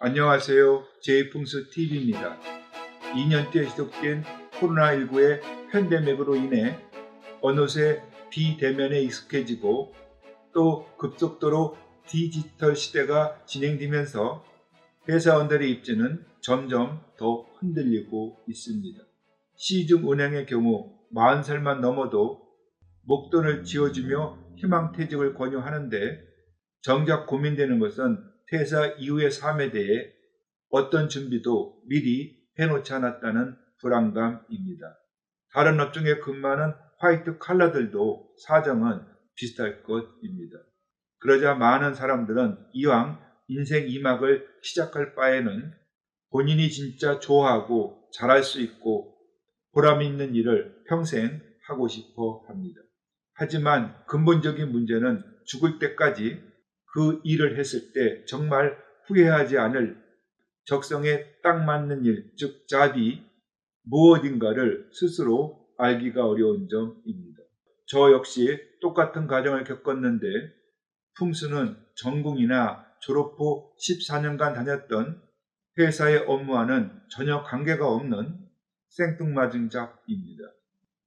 안녕하세요. 제이풍스TV입니다. 2년째 지속된 코로나19의 팬데믹으로 인해 어느새 비대면에 익숙해지고 또 급속도로 디지털 시대가 진행되면서 회사원들의 입지는 점점 더 흔들리고 있습니다. 시중은행의 경우 40살만 넘어도 목돈을 쥐어주며 희망퇴직을 권유하는데 정작 고민되는 것은 퇴사 이후의 삶에 대해 어떤 준비도 미리 해놓지 않았다는 불안감입니다. 다른 업종에 근무하는 화이트 칼라들도 사정은 비슷할 것입니다. 그러자 많은 사람들은 이왕 인생 2막을 시작할 바에는 본인이 진짜 좋아하고 잘할 수 있고 보람 있는 일을 평생 하고 싶어 합니다. 하지만 근본적인 문제는 죽을 때까지 그 일을 했을 때 정말 후회하지 않을 적성에 딱 맞는 일, 즉 잡이 무엇인가를 스스로 알기가 어려운 점입니다. 저 역시 똑같은 과정을 겪었는데 풍수는 전공이나 졸업 후 14년간 다녔던 회사의 업무와는 전혀 관계가 없는 생뚱맞은 잡입니다.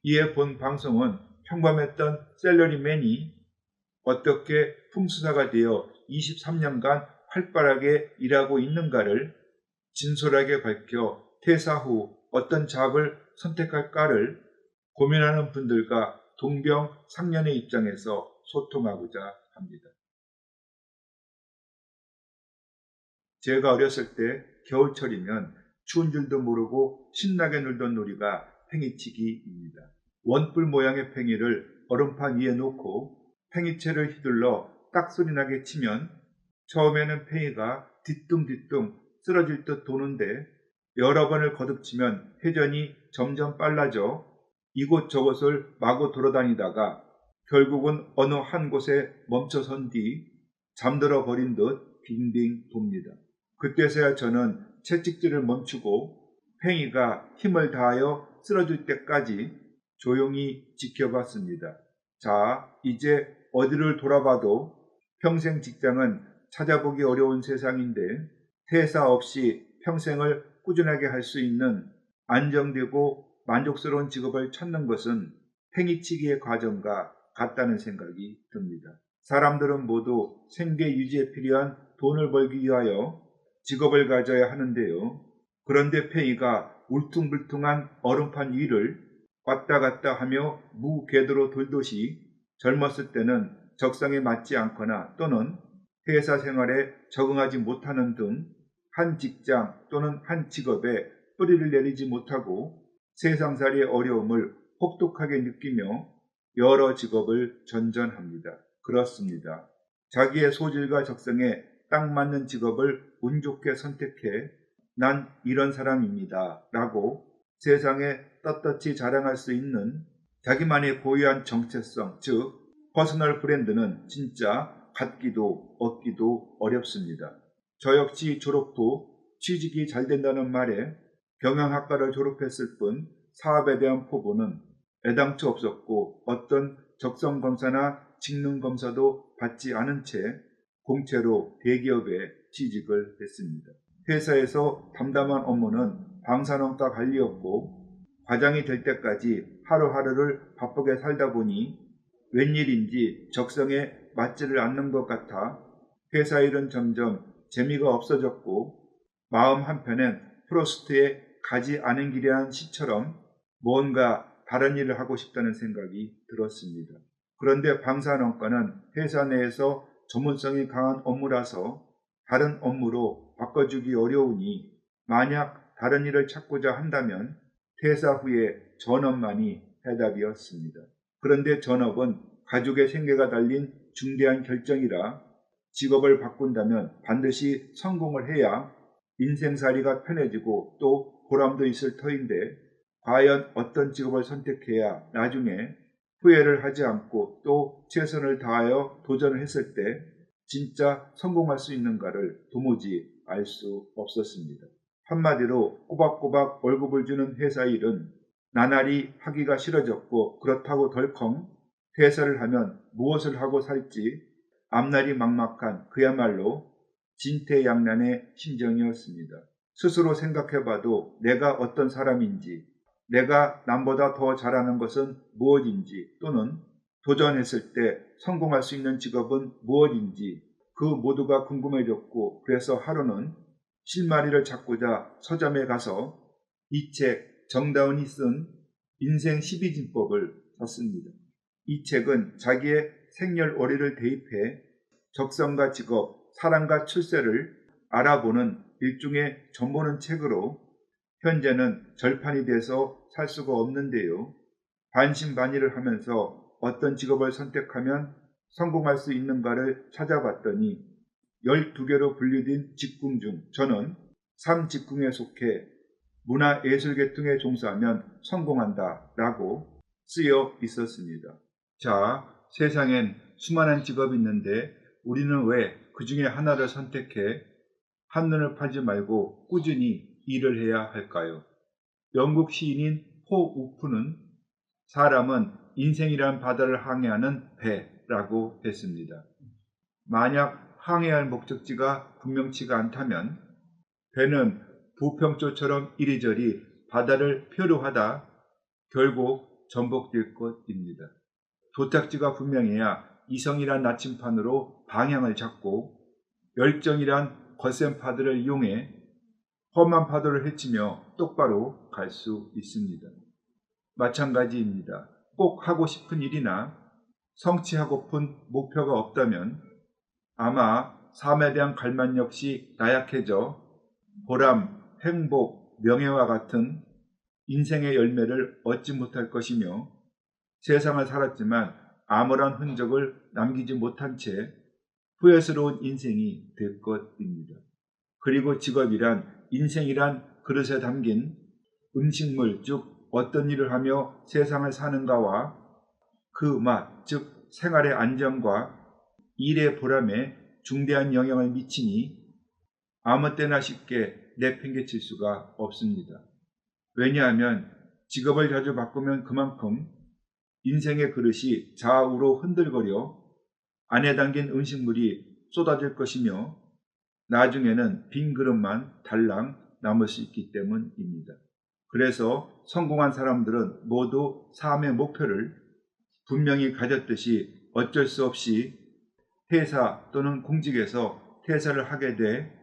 이에 본 방송은 평범했던 샐러리맨이 어떻게 풍수사가 되어 23년간 활발하게 일하고 있는가를 진솔하게 밝혀 퇴사 후 어떤 잡을 선택할까를 고민하는 분들과 동병상련의 입장에서 소통하고자 합니다. 제가 어렸을 때 겨울철이면 추운 줄도 모르고 신나게 놀던 놀이가 팽이치기입니다. 원뿔 모양의 팽이를 얼음판 위에 놓고 팽이채를 휘둘러 딱소리 나게 치면 처음에는 팽이가 뒤뚱뒤뚱 쓰러질 듯 도는데 여러 번을 거듭치면 회전이 점점 빨라져 이곳저곳을 마구 돌아다니다가 결국은 어느 한 곳에 멈춰선 뒤 잠들어 버린 듯 빙빙 돕니다. 그때서야 저는 채찍질을 멈추고 팽이가 힘을 다하여 쓰러질 때까지 조용히 지켜봤습니다. 자, 이제 어디를 돌아봐도 평생 직장은 찾아보기 어려운 세상인데 퇴사 없이 평생을 꾸준하게 할 수 있는 안정되고 만족스러운 직업을 찾는 것은 팽이치기의 과정과 같다는 생각이 듭니다. 사람들은 모두 생계 유지에 필요한 돈을 벌기 위하여 직업을 가져야 하는데요. 그런데 팽이가 울퉁불퉁한 얼음판 위를 왔다 갔다 하며 무궤도로 돌듯이 젊었을 때는 적성에 맞지 않거나 또는 회사 생활에 적응하지 못하는 등 한 직장 또는 한 직업에 뿌리를 내리지 못하고 세상살이의 어려움을 혹독하게 느끼며 여러 직업을 전전합니다. 그렇습니다. 자기의 소질과 적성에 딱 맞는 직업을 운 좋게 선택해 난 이런 사람입니다 라고 세상에 떳떳이 자랑할 수 있는 자기만의 고유한 정체성, 즉 퍼스널 브랜드는 진짜 갖기도 얻기도 어렵습니다. 저 역시 졸업 후 취직이 잘 된다는 말에 경영학과를 졸업했을 뿐 사업에 대한 포부는 애당초 없었고 어떤 적성검사나 직능검사도 받지 않은 채 공채로 대기업에 취직을 했습니다. 회사에서 담당한 업무는 방사능과 관리였고 과장이 될 때까지 하루하루를 바쁘게 살다 보니 웬일인지 적성에 맞지를 않는 것 같아 회사 일은 점점 재미가 없어졌고 마음 한편엔 프로스트에 가지 않은 길이라는 시처럼 뭔가 다른 일을 하고 싶다는 생각이 들었습니다. 그런데 방사능과는 회사 내에서 전문성이 강한 업무라서 다른 업무로 바꿔주기 어려우니 만약 다른 일을 찾고자 한다면 퇴사 후에 전업만이 해답이었습니다. 그런데 전업은 가족의 생계가 달린 중대한 결정이라 직업을 바꾼다면 반드시 성공을 해야 인생살이가 편해지고 또 보람도 있을 터인데 과연 어떤 직업을 선택해야 나중에 후회를 하지 않고 또 최선을 다하여 도전을 했을 때 진짜 성공할 수 있는가를 도무지 알 수 없었습니다. 한마디로 꼬박꼬박 월급을 주는 회사 일은 나날이 하기가 싫어졌고 그렇다고 덜컹 퇴사를 하면 무엇을 하고 살지 앞날이 막막한 그야말로 진퇴양난의 심정이었습니다. 스스로 생각해봐도 내가 어떤 사람인지, 내가 남보다 더 잘하는 것은 무엇인지, 또는 도전했을 때 성공할 수 있는 직업은 무엇인지 그 모두가 궁금해졌고, 그래서 하루는 실마리를 찾고자 서점에 가서 이 책 정다운이 쓴 인생 12진법을 샀습니다. 이 책은 자기의 생년월일을 대입해 적성과 직업, 사랑과 출세를 알아보는 일종의 전보는 책으로 현재는 절판이 돼서 살 수가 없는데요. 반신반의를 하면서 어떤 직업을 선택하면 성공할 수 있는가를 찾아봤더니 12개로 분류된 직군 중 저는 3직군에 속해 문화예술계통에 종사하면 성공한다 라고 쓰여 있었습니다. 자, 세상엔 수많은 직업이 있는데 우리는 왜 그 중에 하나를 선택해 한눈을 팔지 말고 꾸준히 일을 해야 할까요? 영국 시인인 포 우프는 사람은 인생이란 바다를 항해하는 배라고 했습니다. 만약 항해할 목적지가 분명치가 않다면 배는 부평조처럼 이리저리 바다를 표류하다 결국 전복될 것입니다. 도착지가 분명해야 이성이란 나침판으로 방향을 잡고 열정이란 거센 파도를 이용해 험한 파도를 헤치며 똑바로 갈 수 있습니다. 마찬가지입니다. 꼭 하고 싶은 일이나 성취하고픈 목표가 없다면 아마 삶에 대한 갈망 역시 나약해져 보람, 행복, 명예와 같은 인생의 열매를 얻지 못할 것이며 세상을 살았지만 아무런 흔적을 남기지 못한 채 후회스러운 인생이 될 것입니다. 그리고 직업이란 인생이란 그릇에 담긴 음식물, 즉 어떤 일을 하며 세상을 사는가와 그 맛, 즉 생활의 안정과 일의 보람에 중대한 영향을 미치니 아무 때나 쉽게 내팽개칠 수가 없습니다. 왜냐하면 직업을 자주 바꾸면 그만큼 인생의 그릇이 좌우로 흔들거려 안에 담긴 음식물이 쏟아질 것이며 나중에는 빈 그릇만 달랑 남을 수 있기 때문입니다. 그래서 성공한 사람들은 모두 삶의 목표를 분명히 가졌듯이 어쩔 수 없이 회사 또는 공직에서 퇴사를 하게 돼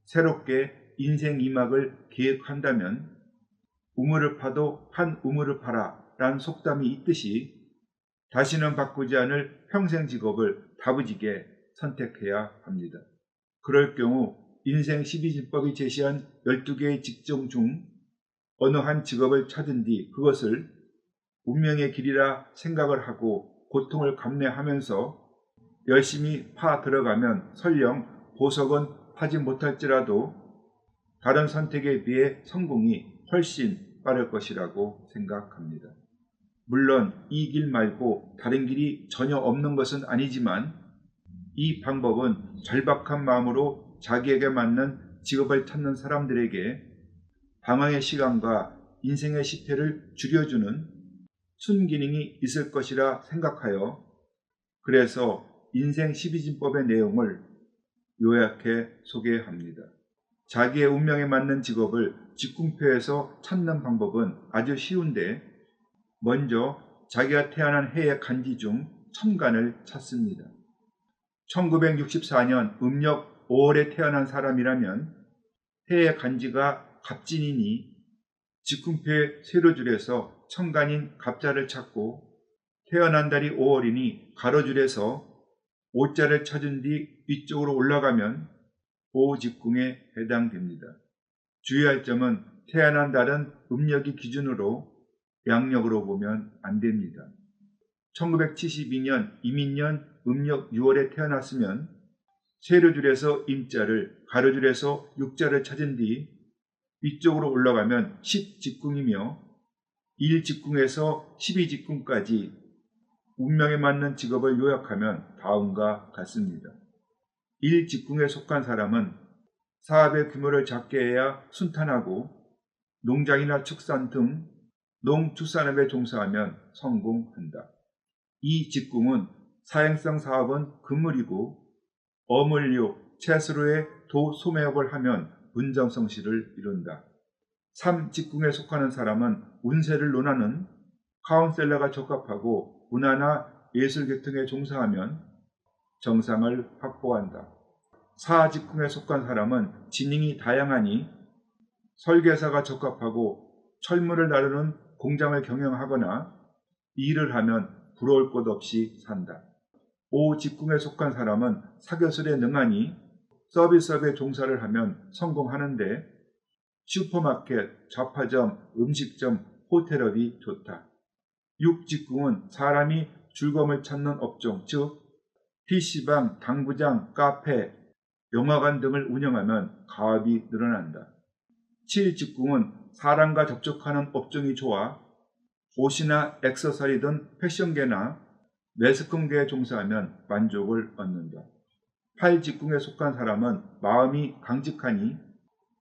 새롭게 인생 2막을 계획한다면 우물을 파도 한 우물을 파라 라는 속담이 있듯이 다시는 바꾸지 않을 평생 직업을 다부지게 선택해야 합니다. 그럴 경우 인생 12진법이 제시한 12개의 직종 중 어느 한 직업을 찾은 뒤 그것을 운명의 길이라 생각을 하고 고통을 감내하면서 열심히 파 들어가면 설령 보석은 파지 못할지라도 다른 선택에 비해 성공이 훨씬 빠를 것이라고 생각합니다. 물론 이 길 말고 다른 길이 전혀 없는 것은 아니지만 이 방법은 절박한 마음으로 자기에게 맞는 직업을 찾는 사람들에게 방황의 시간과 인생의 시태를 줄여주는 순기능이 있을 것이라 생각하여 그래서 인생 12진법의 내용을 요약해 소개합니다. 자기의 운명에 맞는 직업을 직궁표에서 찾는 방법은 아주 쉬운데 먼저 자기가 태어난 해의 간지 중 천간을 찾습니다. 1964년 음력 5월에 태어난 사람이라면 해의 간지가 갑진이니 직궁표의 세로줄에서 천간인 갑자를 찾고 태어난 달이 5월이니 가로줄에서 오자를 찾은 뒤 위쪽으로 올라가면 오직궁에 해당됩니다. 주의할 점은 태어난 달은 음력이 기준으로 양력으로 보면 안 됩니다. 1972년 이민년 음력 6월에 태어났으면 세로줄에서 임자를 가로줄에서 육자를 찾은 뒤 위쪽으로 올라가면 10직궁이며 1직궁에서 12직궁까지 운명에 맞는 직업을 요약하면 다음과 같습니다. 1직궁에 속한 사람은 사업의 규모를 작게 해야 순탄하고 농장이나 축산 등 농축산업에 종사하면 성공한다. 2직궁은 사행성 사업은 금물이고 어물류, 채수로의 도소매업을 하면 문정성시를 이룬다. 3직궁에 속하는 사람은 운세를 논하는 카운셀러가 적합하고 문화나 예술 계통에 종사하면 정상을 확보한다. 4직궁에 속한 사람은 지능이 다양하니 설계사가 적합하고 철물을 나르는 공장을 경영하거나 일을 하면 부러울 것 없이 산다. 5직궁에 속한 사람은 사교술에 능하니 서비스업에 종사를 하면 성공하는데 슈퍼마켓, 잡화점, 음식점, 호텔업이 좋다. 6직궁은 사람이 즐거움을 찾는 업종, 즉 PC방, 당구장, 카페, 영화관 등을 운영하면 가업이 늘어난다. 7직궁은 사람과 접촉하는 업종이 좋아 옷이나 액세서리 등 패션계나 매스컴계에 종사하면 만족을 얻는다. 8직궁에 속한 사람은 마음이 강직하니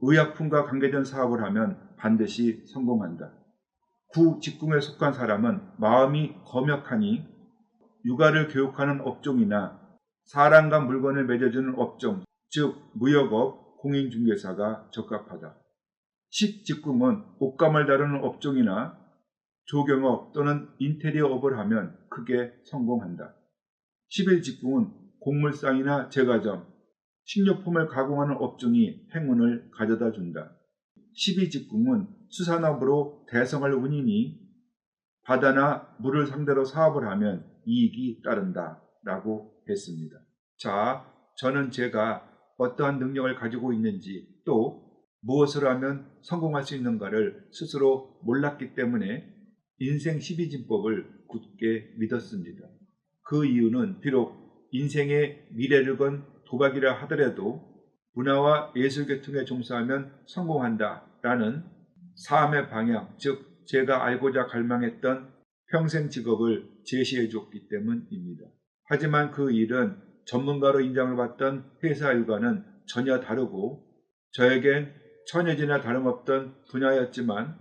의약품과 관계된 사업을 하면 반드시 성공한다. 9직궁에 속한 사람은 마음이 검역하니 육아를 교육하는 업종이나 사람과 물건을 맺어주는 업종, 즉 무역업, 공인중개사가 적합하다. 10직궁은 옷감을 다루는 업종이나 조경업 또는 인테리어업을 하면 크게 성공한다. 11직궁은 곡물상이나 제과점, 식료품을 가공하는 업종이 행운을 가져다 준다. 12직궁은 수산업으로 대성할 운이니 바다나 물을 상대로 사업을 하면 이익이 따른다 라고 했습니다. 자, 저는 제가 어떠한 능력을 가지고 있는지 또 무엇을 하면 성공할 수 있는가를 스스로 몰랐기 때문에 인생 12진법을 굳게 믿었습니다. 그 이유는 비록 인생의 미래를 건 도박이라 하더라도 문화와 예술 계통에 종사하면 성공한다 라는 삶의 방향, 즉 제가 알고자 갈망했던 평생 직업을 제시해 줬기 때문입니다. 하지만 그 일은 전문가로 인정을 받던 회사 일과는 전혀 다르고 저에겐 천여지나 다름없던 분야였지만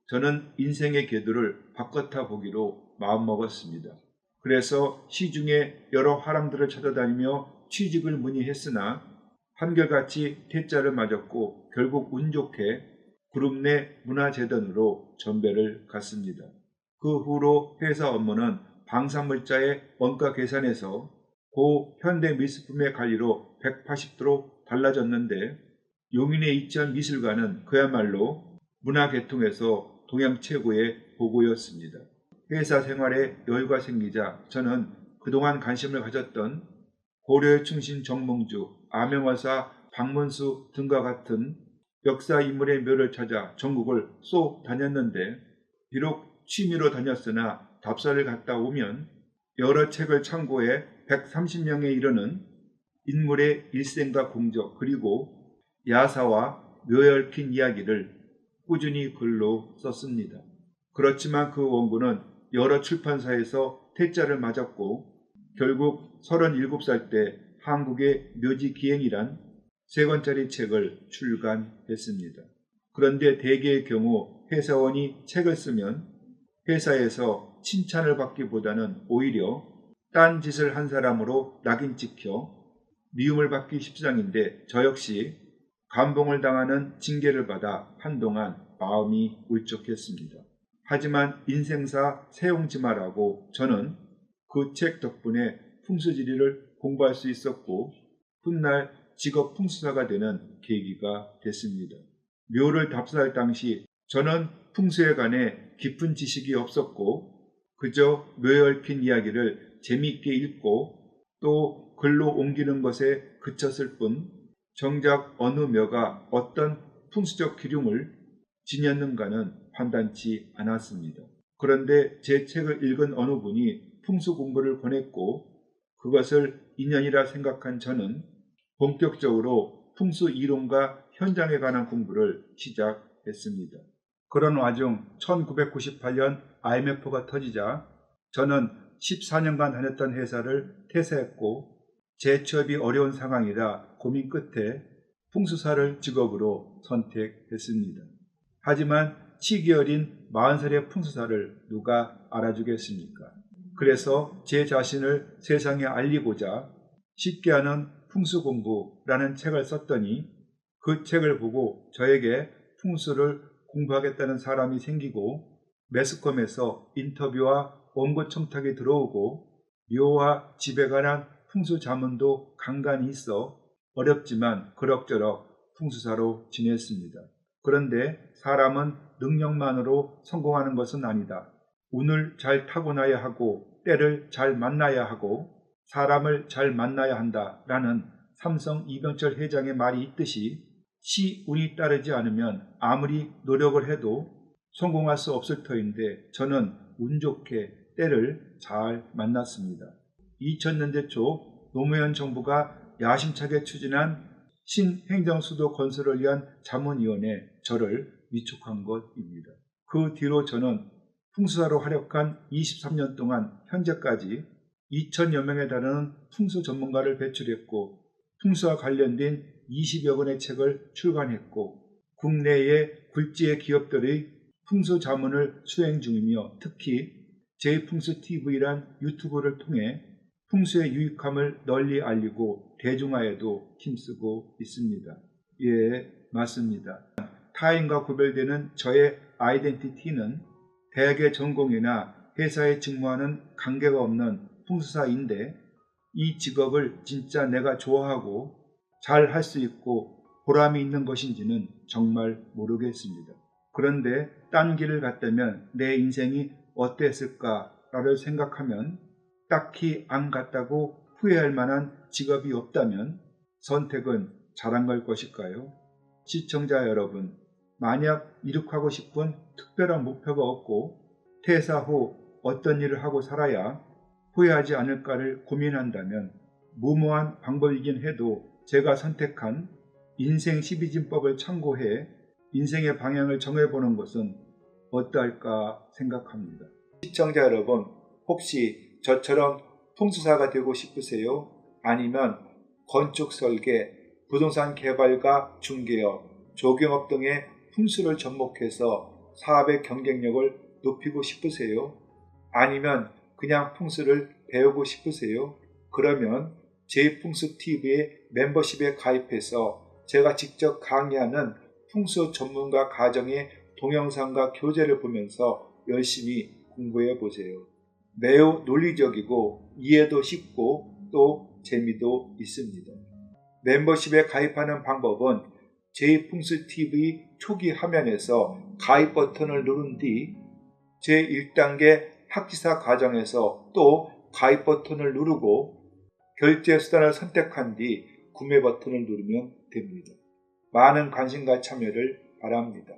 저는 인생의 궤도를 바꿔타 보기로 마음먹었습니다. 그래서 시중에 여러 화람들을 찾아다니며 취직을 문의했으나 한결같이 퇴짜를 맞았고 결국 운 좋게 그룹 내 문화재단으로 전배를 갔습니다. 그 후로 회사 업무는 방산물자의 원가 계산에서 고 현대 미술품의 관리로 180도로 달라졌는데 용인의 이천 미술관은 그야말로 문화계통에서 동양 최고의 보고였습니다. 회사 생활에 여유가 생기자 저는 그동안 관심을 가졌던 고려의 충신 정몽주, 암행어사 박문수 등과 같은 역사 인물의 묘를 찾아 전국을 쏘 다녔는데 비록 취미로 다녔으나 답사를 갔다 오면 여러 책을 참고해 130명에 이르는 인물의 일생과 공적 그리고 야사와 묘에 얽힌 이야기를 꾸준히 글로 썼습니다. 그렇지만 그 원고는 여러 출판사에서 퇴짜를 맞았고 결국 37살 때 한국의 묘지기행이란 3권짜리 책을 출간했습니다. 그런데 대개의 경우 회사원이 책을 쓰면 회사에서 칭찬을 받기보다는 오히려 딴 짓을 한 사람으로 낙인 찍혀 미움을 받기 십상인데 저 역시 감봉을 당하는 징계를 받아 한동안 마음이 울적했습니다. 하지만 인생사 세용지마라고 저는 그 책 덕분에 풍수지리를 공부할 수 있었고 훗날 직업 풍수사가 되는 계기가 됐습니다. 묘를 답사할 당시 저는 풍수에 관해 깊은 지식이 없었고 그저 묘에 얽힌 이야기를 재미있게 읽고 또 글로 옮기는 것에 그쳤을 뿐 정작 어느 묘가 어떤 풍수적 기륭을 지녔는가는 판단치 않았습니다. 그런데 제 책을 읽은 어느 분이 풍수 공부를 권했고 그것을 인연이라 생각한 저는 본격적으로 풍수 이론과 현장에 관한 공부를 시작했습니다. 그런 와중 1998년 IMF가 터지자 저는 14년간 다녔던 회사를 퇴사했고 재취업이 어려운 상황이라 고민 끝에 풍수사를 직업으로 선택했습니다. 하지만 치기 어린 40살의 풍수사를 누가 알아주겠습니까? 그래서 제 자신을 세상에 알리고자 쉽게 하는 풍수공부라는 책을 썼더니 그 책을 보고 저에게 풍수를 공부하겠다는 사람이 생기고 매스컴에서 인터뷰와 원고 청탁이 들어오고 묘와 집에 관한 풍수 자문도 간간히 있어 어렵지만 그럭저럭 풍수사로 지냈습니다. 그런데 사람은 능력만으로 성공하는 것은 아니다. 운을 잘 타고나야 하고 때를 잘 만나야 하고 사람을 잘 만나야 한다라는 삼성 이병철 회장의 말이 있듯이 시 운이 따르지 않으면 아무리 노력을 해도 성공할 수 없을 터인데 저는 운 좋게 때를 잘 만났습니다. 2000년대 초 노무현 정부가 야심차게 추진한 신행정수도 건설을 위한 자문위원회에 저를 위촉한 것입니다. 그 뒤로 저는 풍수사로 활약한 23년 동안 현재까지 2000여 명에 달하는 풍수 전문가를 배출했고 풍수와 관련된 20여 권의 책을 출간했고 국내의 굴지의 기업들의 풍수 자문을 수행 중이며 특히 제이풍수TV란 유튜브를 통해 풍수의 유익함을 널리 알리고 대중화에도 힘쓰고 있습니다. 예, 맞습니다. 타인과 구별되는 저의 아이덴티티는 대학의 전공이나 회사에 직무하는 관계가 없는 풍수사인데 이 직업을 진짜 내가 좋아하고 잘 할 수 있고 보람이 있는 것인지는 정말 모르겠습니다. 그런데 딴 길을 갔다면 내 인생이 어땠을까를 생각하면 딱히 안 갔다고 후회할 만한 직업이 없다면 선택은 잘한 걸 것일까요? 시청자 여러분, 만약 이룩하고 싶은 특별한 목표가 없고 퇴사 후 어떤 일을 하고 살아야 후회하지 않을까를 고민한다면 무모한 방법이긴 해도 제가 선택한 인생 12진법을 참고해 인생의 방향을 정해보는 것은 어떨까 생각합니다. 시청자 여러분, 혹시 저처럼 풍수사가 되고 싶으세요? 아니면 건축 설계, 부동산 개발과 중개업, 조경업 등의 풍수를 접목해서 사업의 경쟁력을 높이고 싶으세요? 아니면 그냥 풍수를 배우고 싶으세요? 그러면 제이풍수TV의 멤버십에 가입해서 제가 직접 강의하는 풍수 전문가 가정의 동영상과 교재를 보면서 열심히 공부해 보세요. 매우 논리적이고 이해도 쉽고 또 재미도 있습니다. 멤버십에 가입하는 방법은 제이풍수TV 초기 화면에서 가입 버튼을 누른 뒤 제1단계 학지사 과정에서 또 가입 버튼을 누르고 결제 수단을 선택한 뒤 구매 버튼을 누르면 됩니다. 많은 관심과 참여를 바랍니다.